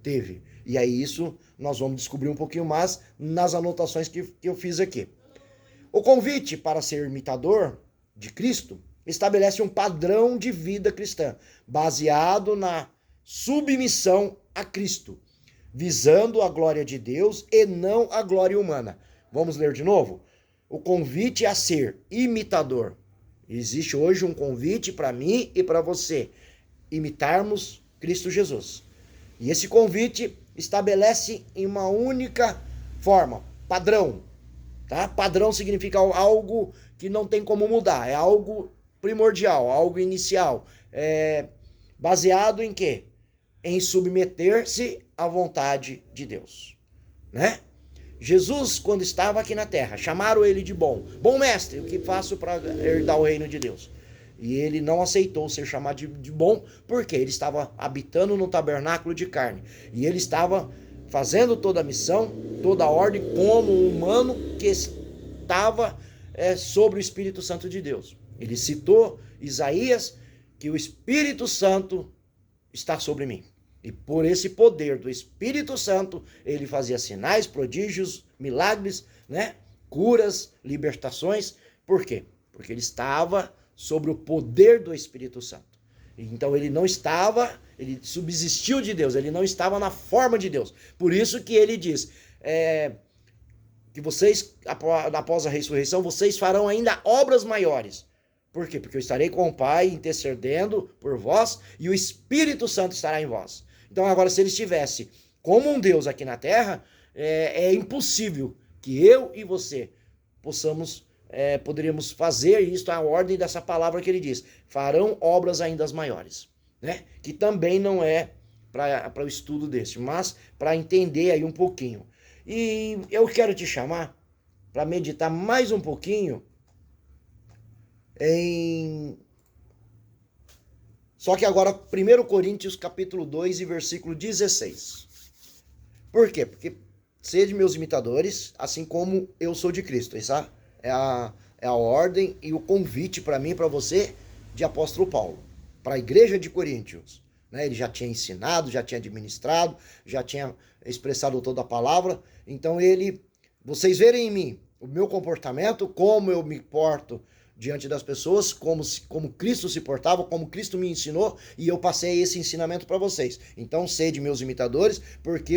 Teve. E aí isso nós vamos descobrir um pouquinho mais nas anotações que eu fiz aqui. O convite para ser imitador de Cristo estabelece um padrão de vida cristã, baseado na submissão a Cristo, visando a glória de Deus e não a glória humana. Vamos ler de novo? O convite a ser imitador. Existe hoje um convite para mim e para você, imitarmos Cristo Jesus. E esse convite estabelece em uma única forma, padrão. Tá? Padrão significa algo que não tem como mudar, é algo primordial, algo inicial. Baseado em quê? Em submeter-se à vontade de Deus. Né? Jesus, quando estava aqui na terra, chamaram ele de bom. Bom mestre, o que faço para herdar o reino de Deus? E ele não aceitou ser chamado de bom, porque ele estava habitando no tabernáculo de carne. E ele estava fazendo toda a missão, toda a ordem, como um humano que estava sobre o Espírito Santo de Deus. Ele citou Isaías, que o Espírito Santo está sobre mim. E por esse poder do Espírito Santo, ele fazia sinais, prodígios, milagres, né? Curas, libertações. Por quê? Porque ele estava sobre o poder do Espírito Santo. Então ele não estava, ele subsistiu de Deus, ele não estava na forma de Deus. Por isso que ele diz que vocês, após a ressurreição, vocês farão ainda obras maiores. Por quê? Porque eu estarei com o Pai intercedendo por vós e o Espírito Santo estará em vós. Então agora, se ele estivesse como um Deus aqui na terra, é impossível que eu e você poderíamos fazer isso, a ordem dessa palavra que ele diz, farão obras ainda maiores, né? Que também não é para o estudo desse, mas para entender aí um pouquinho. E eu quero te chamar para meditar mais um pouquinho Só que agora 1 Coríntios capítulo 2 e versículo 16. Por quê? Porque sede meus imitadores, assim como eu sou de Cristo. Essa é a ordem e o convite para mim e para você de apóstolo Paulo, para a igreja de Coríntios. Né? Ele já tinha ensinado, já tinha administrado, já tinha expressado toda a palavra. Então vocês verem em mim o meu comportamento, como eu me porto diante das pessoas, como Cristo se portava, como Cristo me ensinou, e eu passei esse ensinamento para vocês. Então, sede meus imitadores, porque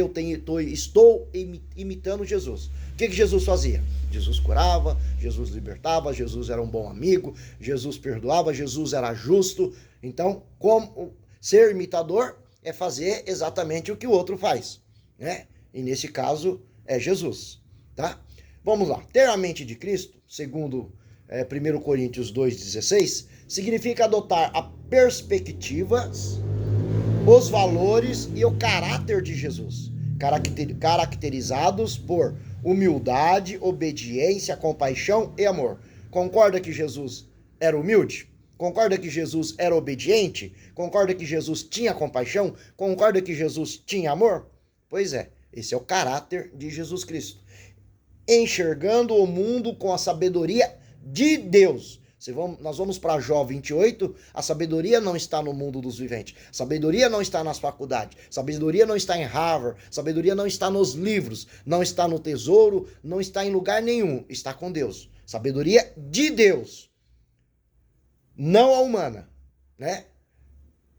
estou imitando Jesus. O que Jesus fazia? Jesus curava, Jesus libertava, Jesus era um bom amigo, Jesus perdoava, Jesus era justo. Então, como ser imitador é fazer exatamente o que o outro faz, né? E nesse caso é Jesus, tá? Vamos lá. Ter a mente de Cristo, segundo 1 Coríntios 2,16, significa adotar a perspectivas, os valores e o caráter de Jesus, caracterizados por humildade, obediência, compaixão e amor. Concorda que Jesus era humilde? Concorda que Jesus era obediente? Concorda que Jesus tinha compaixão? Concorda que Jesus tinha amor? Pois é, esse é o caráter de Jesus Cristo. Enxergando o mundo com a sabedoria de Deus. Nós vamos para Jó 28, a sabedoria não está no mundo dos viventes, a sabedoria não está nas faculdades, a sabedoria não está em Harvard, a sabedoria não está nos livros, não está no tesouro, não está em lugar nenhum, está com Deus. Sabedoria de Deus, não a humana, né?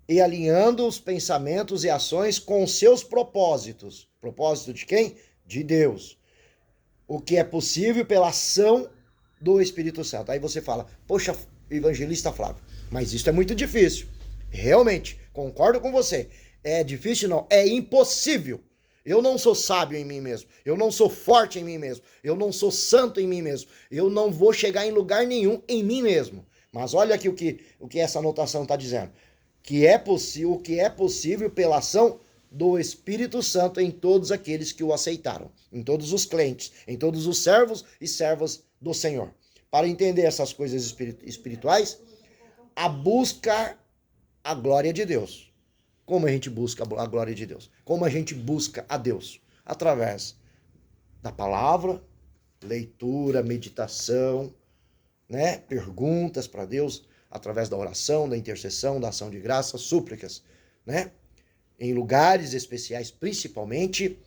E alinhando os pensamentos e ações com os seus propósitos. Propósito de quem? De Deus. O que é possível pela ação do Espírito Santo. Aí você fala, poxa, evangelista Flávio, mas isso é muito difícil. Realmente, concordo com você. É difícil? Não. É impossível. Eu não sou sábio em mim mesmo. Eu não sou forte em mim mesmo. Eu não sou santo em mim mesmo. Eu não vou chegar em lugar nenhum em mim mesmo. Mas olha aqui o que essa anotação está dizendo. O que é possível pela ação do Espírito Santo em todos aqueles que o aceitaram. Em todos os crentes, em todos os servos e servas do Senhor. Para entender essas coisas espirituais, a buscar a glória de Deus. Como a gente busca a glória de Deus? Como a gente busca a Deus? Através da palavra, leitura, meditação, né? Perguntas para Deus, através da oração, da intercessão, da ação de graça, súplicas, né? em lugares especiais, principalmente,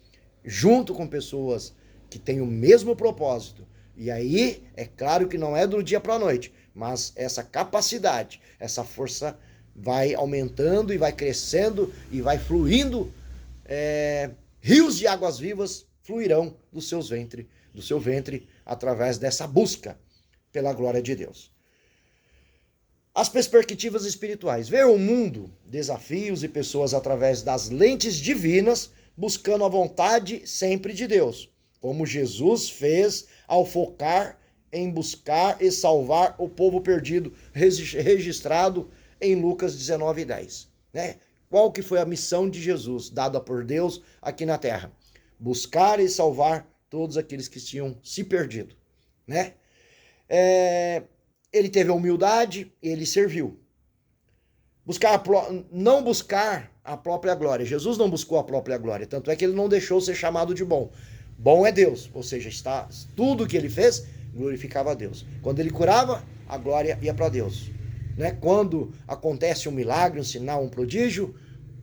junto com pessoas que têm o mesmo propósito. E aí, é claro que não é do dia para a noite, mas essa capacidade, essa força vai aumentando e vai crescendo e vai fluindo. Rios de águas vivas fluirão do seu ventre, através dessa busca pela glória de Deus. As perspectivas espirituais. Ver o mundo, desafios e pessoas através das lentes divinas, buscando a vontade sempre de Deus, como Jesus fez ao focar em buscar e salvar o povo perdido, registrado em Lucas 19:10. Né? Qual que foi a missão de Jesus, dada por Deus aqui na terra? Buscar e salvar todos aqueles que tinham se perdido. Né? Ele teve a humildade, ele serviu. Não buscar a própria glória. Jesus não buscou a própria glória, tanto é que ele não deixou ser chamado de bom. Bom é Deus, ou seja, tudo que ele fez glorificava a Deus. Quando ele curava, a glória ia para Deus. Né? Quando acontece um milagre, um sinal, um prodígio,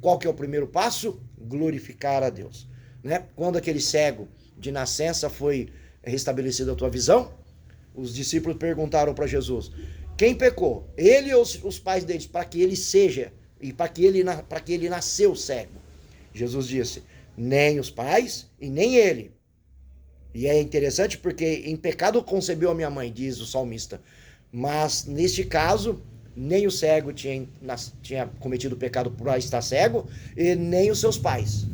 qual que é o primeiro passo? Glorificar a Deus. Né? Quando aquele cego de nascença foi restabelecida a tua visão, os discípulos perguntaram para Jesus: quem pecou? Ele ou os pais deles, para que ele seja e para que ele nasceu cego? Jesus disse: nem os pais e nem ele. E é interessante porque em pecado concebeu a minha mãe, diz o salmista. Mas neste caso, nem o cego tinha cometido pecado por estar cego, e nem os seus pais.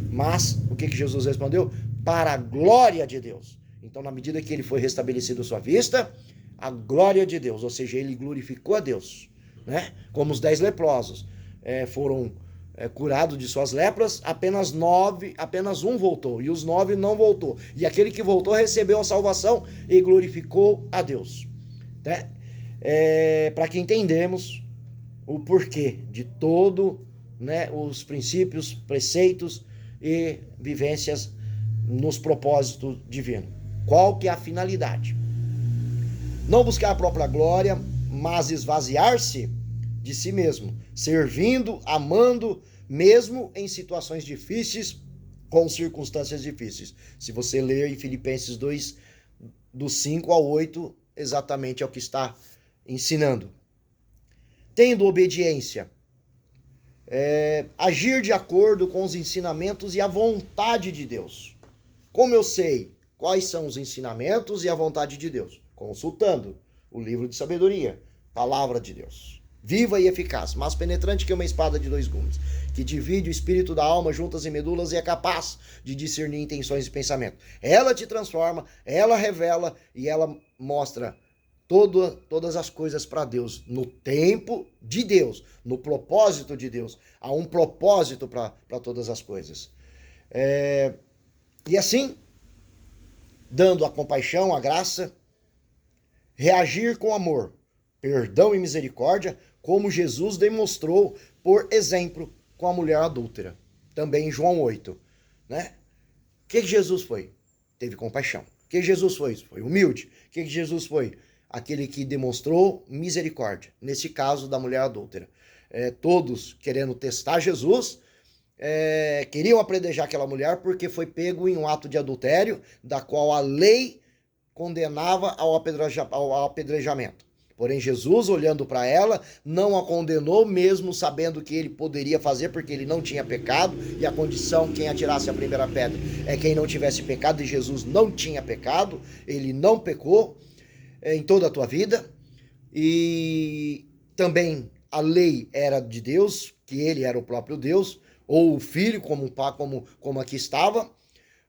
Mas o que Jesus respondeu? Para a glória de Deus. Então, na medida que ele foi restabelecido à sua vista, a glória de Deus, ou seja, ele glorificou a Deus. Né? Como os 10 leprosos foram curados de suas lepras, apenas um voltou, e os 9 não voltou. E aquele que voltou recebeu a salvação e glorificou a Deus. Né? Para que entendamos o porquê de todo, né, os princípios, preceitos e vivências nos propósitos divinos. Qual que é a finalidade? Não buscar a própria glória, mas esvaziar-se de si mesmo, servindo, amando, mesmo em situações difíceis, com circunstâncias difíceis. Se você ler em Filipenses 2, do 5 ao 8, exatamente é o que está ensinando. Tendo obediência, agir de acordo com os ensinamentos e a vontade de Deus. Como eu sei quais são os ensinamentos e a vontade de Deus? Consultando o livro de sabedoria, palavra de Deus. Viva e eficaz, mais penetrante que uma espada de 2 gumes, que divide o espírito da alma, juntas e medulas, e é capaz de discernir intenções e pensamentos. Ela te transforma, ela revela e ela mostra todas as coisas para Deus, no tempo de Deus, no propósito de Deus. Há um propósito para todas as coisas. E assim, dando a compaixão, a graça, reagir com amor, perdão e misericórdia, como Jesus demonstrou, por exemplo, com a mulher adúltera. Também em João 8. Né? O que Jesus foi? Teve compaixão. O que Jesus foi? Foi humilde. O que Jesus foi? Aquele que demonstrou misericórdia. Nesse caso da mulher adúltera. Todos querendo testar Jesus, queriam apedrejar aquela mulher porque foi pego em um ato de adultério, da qual a lei condenava ao apedrejamento. Porém, Jesus, olhando para ela, não a condenou, mesmo sabendo que ele poderia fazer, porque ele não tinha pecado, e a condição, quem atirasse a primeira pedra, é quem não tivesse pecado, e Jesus não tinha pecado, ele não pecou em toda a tua vida, e também a lei era de Deus, que ele era o próprio Deus, ou o Filho, como aqui estava,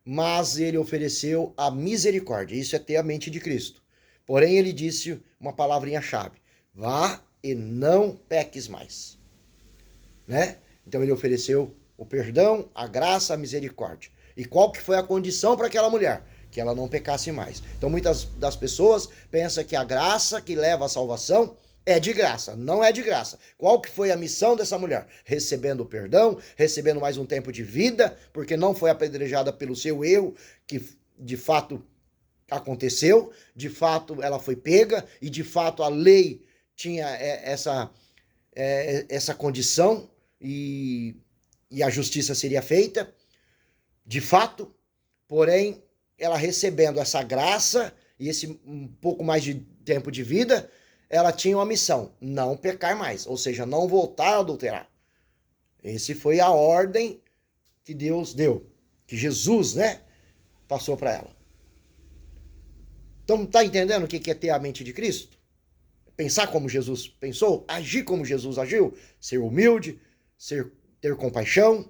mas ele ofereceu a misericórdia. Isso é ter a mente de Cristo. Porém, ele disse uma palavrinha-chave: vá e não peques mais. Né? Então ele ofereceu o perdão, a graça, a misericórdia. E qual que foi a condição para aquela mulher? Que ela não pecasse mais. Então muitas das pessoas pensam que a graça que leva à salvação é de graça. Não é de graça. Qual que foi a missão dessa mulher? Recebendo o perdão, recebendo mais um tempo de vida, porque não foi apedrejada pelo seu erro, que de fato aconteceu, de fato ela foi pega, e de fato a lei tinha essa condição, e e a justiça seria feita, de fato, porém, ela recebendo essa graça e esse um pouco mais de tempo de vida, ela tinha uma missão, não pecar mais, ou seja, não voltar a adulterar. Esse foi a ordem que Deus deu, que Jesus, né, passou para ela. Então, tá entendendo o que é ter a mente de Cristo? Pensar como Jesus pensou, agir como Jesus agiu, ser humilde, ter compaixão,